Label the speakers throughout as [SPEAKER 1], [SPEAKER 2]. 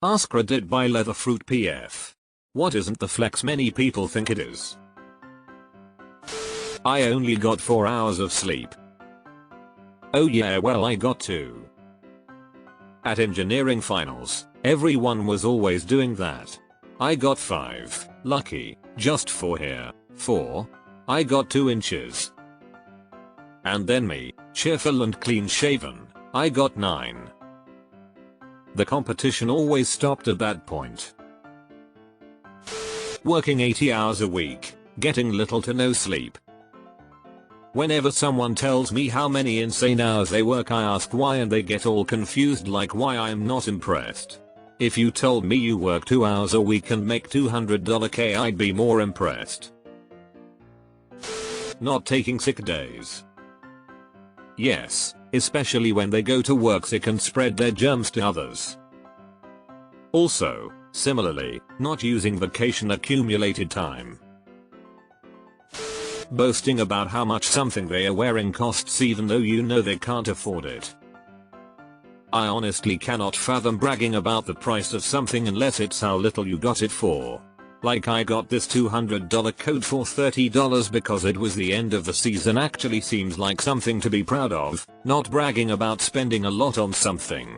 [SPEAKER 1] AskReddit by Leatherfruit PF. What isn't the flex many people think it is? I only got 4 hours of sleep. Oh yeah, well I got 2. At engineering finals, everyone was always doing that. I got 5, lucky, just 4 here, 4. I got 2 inches. And then me, cheerful and clean shaven, I got 9. The competition always stopped at that point. Working 80 hours a week, getting little to no sleep. Whenever someone tells me how many insane hours they work, I ask why and they get all confused, like why I'm not impressed. If you told me you work 2 hours a week and make $200K, I'd be more impressed. Not taking sick days. Yes, especially when they go to work sick and spread their germs to others. Also, similarly, not using vacation accumulated time. Boasting about how much something they are wearing costs even though you know they can't afford it. I honestly cannot fathom bragging about the price of something unless it's how little you got it for. Like, I got this $200 coat for $30 because it was the end of the season actually seems like something to be proud of, not bragging about spending a lot on something.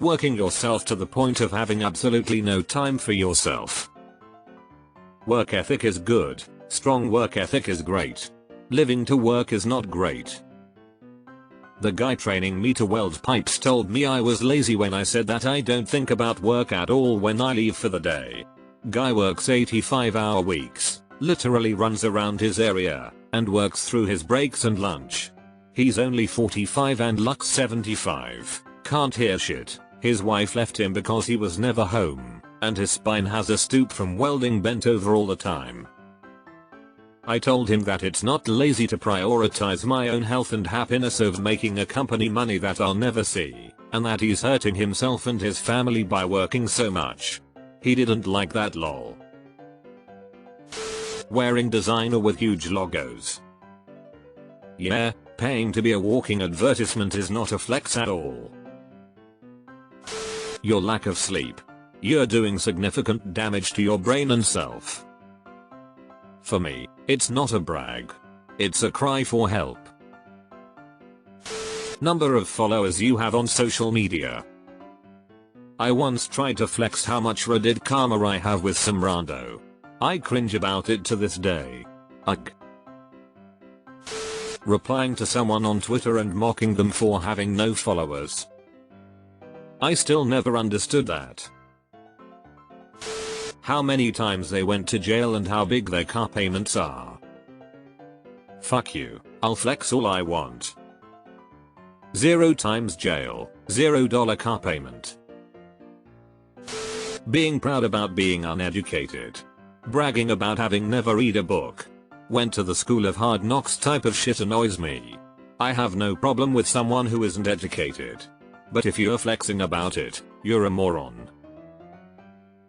[SPEAKER 1] Working yourself to the point of having absolutely no time for yourself. Work ethic is good, strong work ethic is great. Living to work is not great. The guy training me to weld pipes told me I was lazy when I said that I don't think about work at all when I leave for the day. Guy works 85-hour weeks, literally runs around his area, and works through his breaks and lunch. He's only 45 and looks 75, can't hear shit, his wife left him because he was never home, and his spine has a stoop from welding bent over all the time. I told him that it's not lazy to prioritize my own health and happiness over making a company money that I'll never see, and that he's hurting himself and his family by working so much. He didn't like that, lol. Wearing designer with huge logos. Yeah, paying to be a walking advertisement is not a flex at all. Your lack of sleep. You're doing significant damage to your brain and self. For me, it's not a brag. It's a cry for help. Number of followers you have on social media. I once tried to flex how much Reddit karma I have with some rando. I cringe about it to this day. Ugh. Replying to someone on Twitter and mocking them for having no followers. I still never understood that. How many times they went to jail and how big their car payments are. Fuck you, I'll flex all I want. 0 times jail, $0 car payment. Being proud about being uneducated. Bragging about having never read a book. Went to the school of hard knocks type of shit annoys me. I have no problem with someone who isn't educated. But if you're flexing about it, you're a moron.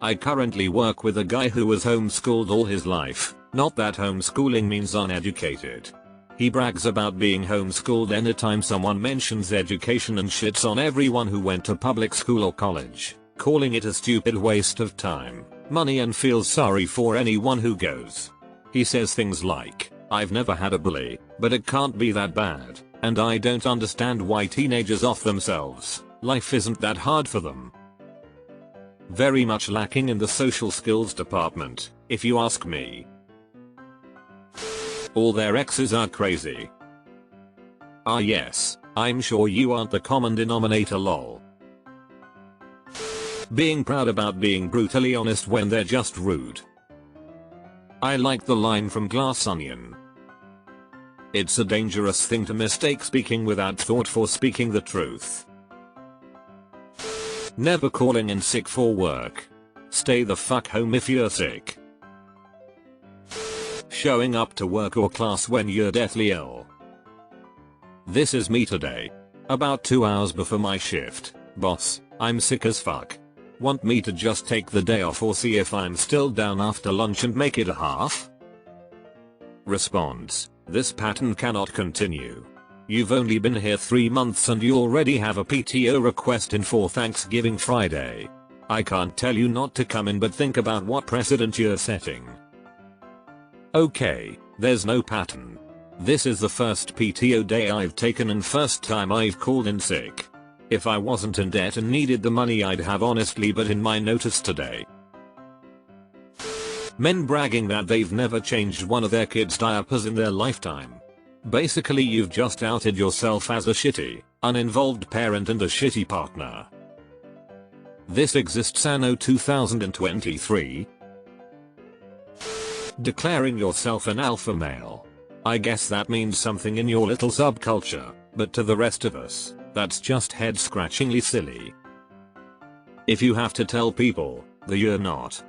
[SPEAKER 1] I currently work with a guy who was homeschooled all his life, not that homeschooling means uneducated. He brags about being homeschooled anytime someone mentions education and shits on everyone who went to public school or college, calling it a stupid waste of time, money, and feels sorry for anyone who goes. He says things like, "I've never had a bully, but it can't be that bad, and I don't understand why teenagers off themselves, life isn't that hard for them." Very much lacking in the social skills department, if you ask me. All their exes are crazy. Ah yes, I'm sure you aren't the common denominator, lol. Being proud about being brutally honest when they're just rude. I like the line from Glass Onion. It's a dangerous thing to mistake speaking without thought for speaking the truth. Never calling in sick for work. Stay the fuck home if you're sick. Showing up to work or class when you're deathly ill. This is me today. About 2 hours before my shift. Boss, I'm sick as fuck. Want me to just take the day off or see if I'm still down after lunch and make it a half? Response. This pattern cannot continue. You've only been here 3 months and you already have a PTO request in for Thanksgiving Friday. I can't tell you not to come in, but think about what precedent you're setting. Okay, there's no pattern. This is the first PTO day I've taken and first time I've called in sick. If I wasn't in debt and needed the money I'd have honestly, but in my notice today. Men bragging that they've never changed one of their kids' diapers in their lifetime. Basically you've just outed yourself as a shitty, uninvolved parent and a shitty partner. This exists anno 2023. Declaring yourself an alpha male. I guess that means something in your little subculture, but to the rest of us, that's just head-scratchingly silly. If you have to tell people that you're not.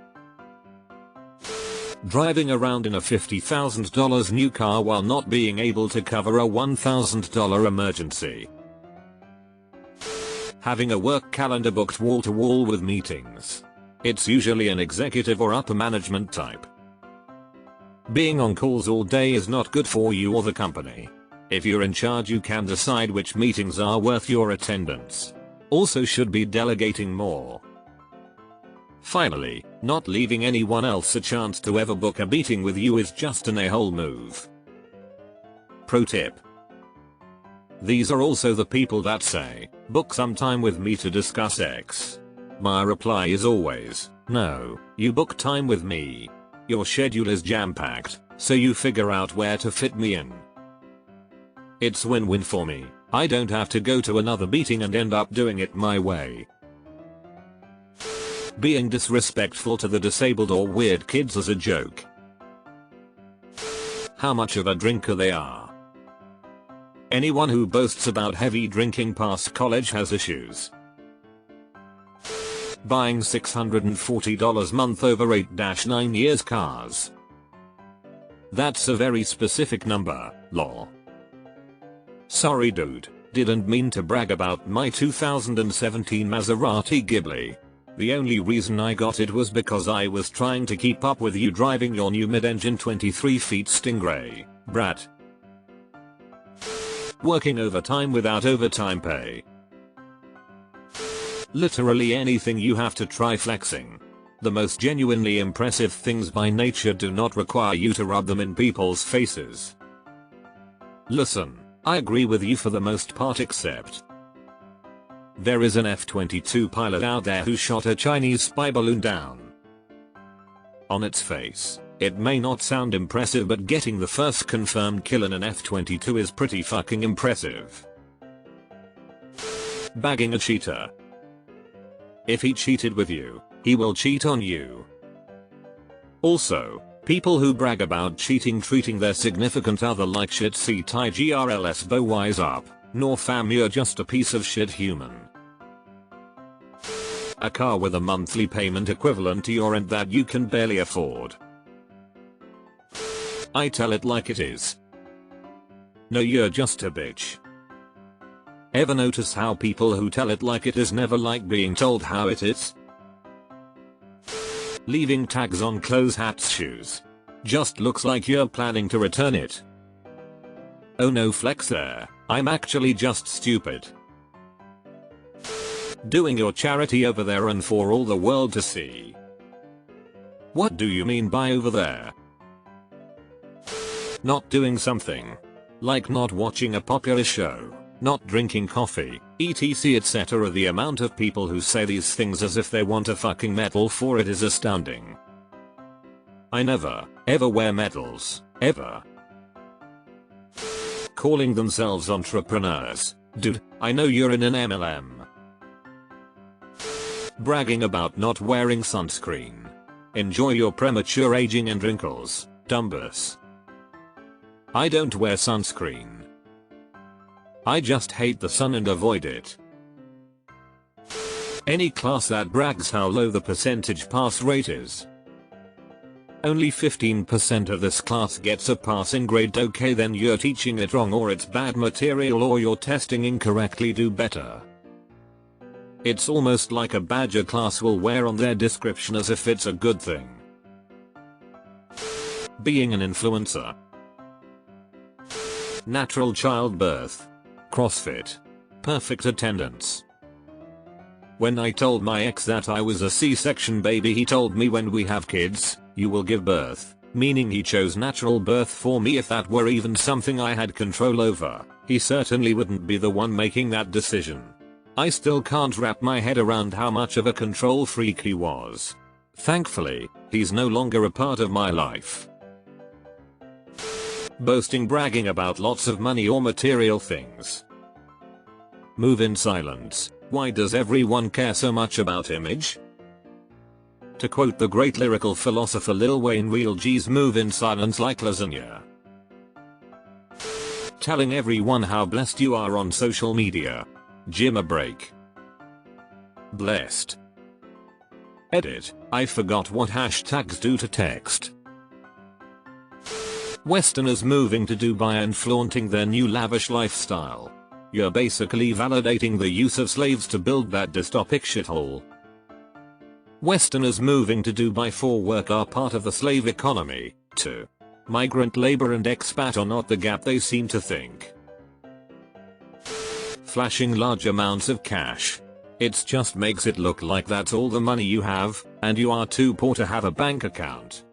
[SPEAKER 1] Driving around in a $50,000 new car while not being able to cover a $1,000 emergency. Having a work calendar booked wall to wall with meetings. It's usually an executive or upper management type. Being on calls all day is not good for you or the company. If you're in charge, you can decide which meetings are worth your attendance. Also should be delegating more. Finally, not leaving anyone else a chance to ever book a meeting with you is just an a-hole move. Pro tip. These are also the people that say, book some time with me to discuss X. My reply is always, no, you book time with me. Your schedule is jam-packed, so you figure out where to fit me in. It's win-win for me. I don't have to go to another meeting and end up doing it my way. Being disrespectful to the disabled or weird kids as a joke. How much of a drinker they are. Anyone who boasts about heavy drinking past college has issues. Buying $640 month over 8-9 years cars. That's a very specific number, lol. Sorry dude, didn't mean to brag about my 2017 Maserati Ghibli. The only reason I got it was because I was trying to keep up with you driving your new mid-engine 23 feet Stingray, brat. Working overtime without overtime pay. Literally anything you have to try flexing. The most genuinely impressive things by nature do not require you to rub them in people's faces. Listen, I agree with you for the most part, except there is an F-22 pilot out there who shot a Chinese spy balloon down. On its face, it may not sound impressive, but getting the first confirmed kill in an F-22 is pretty fucking impressive. Bagging a cheater. If he cheated with you, he will cheat on you. Also, people who brag about cheating treating their significant other like shit, see TIGRLS bow wise up, nor fam, you're just a piece of shit human. A car with a monthly payment equivalent to your rent that you can barely afford. I tell it like it is. No, you're just a bitch. Ever notice how people who tell it like it is never like being told how it is? Leaving tags on clothes, hats, shoes. Just looks like you're planning to return it. Oh no, flex there, I'm actually just stupid. Doing your charity over there and for all the world to see. What do you mean by over there? Not doing something. Like not watching a popular show, not drinking coffee, etc, etc. The amount of people who say these things as if they want a fucking medal for it is astounding. I never, ever wear medals, ever. Calling themselves entrepreneurs. Dude, I know you're in an MLM. Bragging about not wearing sunscreen. Enjoy your premature aging and wrinkles, dumbus. I don't wear sunscreen. I just hate the sun and avoid it. Any class that brags how low the percentage pass rate is. Only 15% of this class gets a passing grade. Okay, then you're teaching it wrong, or it's bad material, or you're testing incorrectly. Do better. It's almost like a badge a class will wear on their description as if it's a good thing. Being an influencer. Natural childbirth. CrossFit. Perfect attendance. When I told my ex that I was a C-section baby, he told me when we have kids, you will give birth, meaning he chose natural birth for me. If that were even something I had control over, he certainly wouldn't be the one making that decision. I still can't wrap my head around how much of a control freak he was. Thankfully, he's no longer a part of my life. Boasting, bragging about lots of money or material things. Move in silence. Why does everyone care so much about image? To quote the great lyrical philosopher Lil Wayne, real G's move in silence like lasagna. Telling everyone how blessed you are on social media. Gym a break. Blessed. Edit. I forgot what hashtags do to text. Westerners moving to Dubai and flaunting their new lavish lifestyle. You're basically validating the use of slaves to build that dystopic shithole. Westerners moving to Dubai for work are part of the slave economy, too. Migrant labor and expat are not the gap they seem to think. Flashing large amounts of cash. It just makes it look like that's all the money you have, and you are too poor to have a bank account.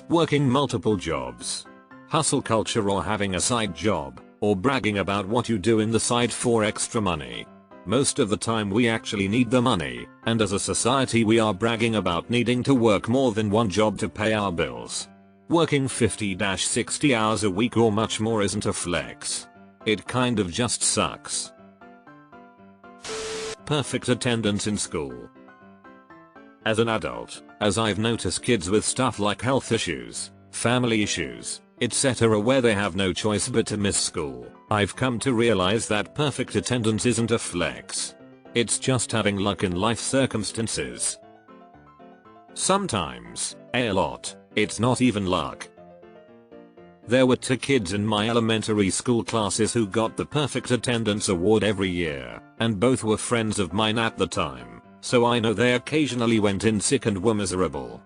[SPEAKER 1] Working multiple jobs. Hustle culture, or having a side job, or bragging about what you do in the side for extra money. Most of the time we actually need the money, and as a society we are bragging about needing to work more than one job to pay our bills. Working 50-60 hours a week or much more isn't a flex. It kind of just sucks. Perfect attendance in school. As an adult, as I've noticed kids with stuff like health issues, family issues, etc., where they have no choice but to miss school, I've come to realize that perfect attendance isn't a flex. It's just having luck in life circumstances. Sometimes, a lot, it's not even luck. There were 2 kids in my elementary school classes who got the perfect attendance award every year, and both were friends of mine at the time, so I know they occasionally went in sick and were miserable.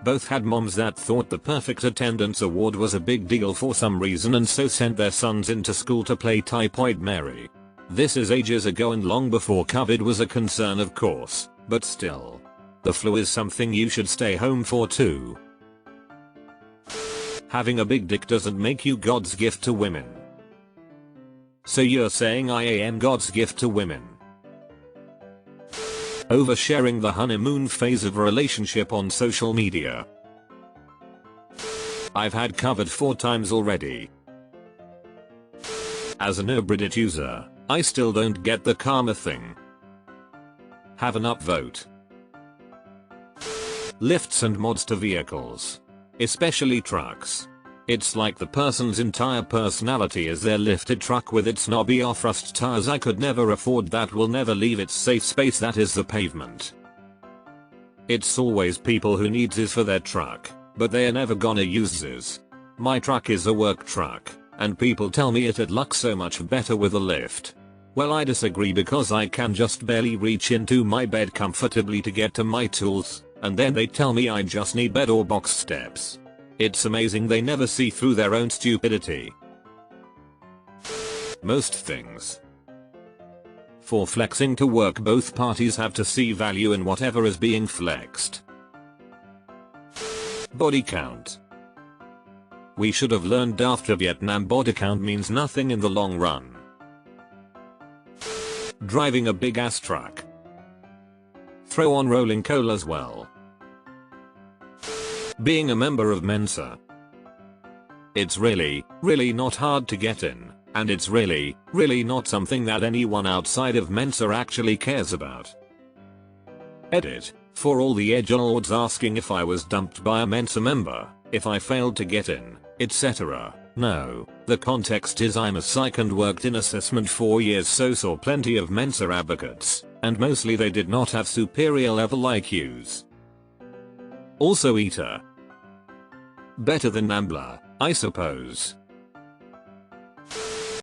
[SPEAKER 1] Both had moms that thought the perfect attendance award was a big deal for some reason and so sent their sons into school to play Typhoid Mary. This is ages ago and long before COVID was a concern, of course, but still. The flu is something you should stay home for too. Having a big dick doesn't make you God's gift to women. So you're saying I am God's gift to women? Oversharing the honeymoon phase of a relationship on social media. I've had covered 4 times already. As an AskReddit user, I still don't get the karma thing. Have an upvote. Lifts and mods to vehicles. Especially trucks. It's like the person's entire personality is their lifted truck with its knobby off-rust tires I could never afford that will never leave its safe space that is the pavement. It's always people who need this for their truck, but they are never gonna use this. My truck is a work truck, and people tell me it'd look so much better with a lift. Well, I disagree because I can just barely reach into my bed comfortably to get to my tools, and then they tell me I just need bed or box steps. It's amazing they never see through their own stupidity. Most things. For flexing to work, both parties have to see value in whatever is being flexed. Body count. We should have learned after Vietnam body count means nothing in the long run. Driving a big ass truck. Throw on rolling coal as well. Being a member of Mensa. It's really not hard to get in, and it's really not something that anyone outside of Mensa actually cares about. Edit. For all the edgelords asking if I was dumped by a Mensa member, if I failed to get in, etc. No, the context is I'm a psych and worked in assessment 4 years, so saw plenty of Mensa advocates, and mostly they did not have superior level IQs. Also eater. Better than Nambla, I suppose.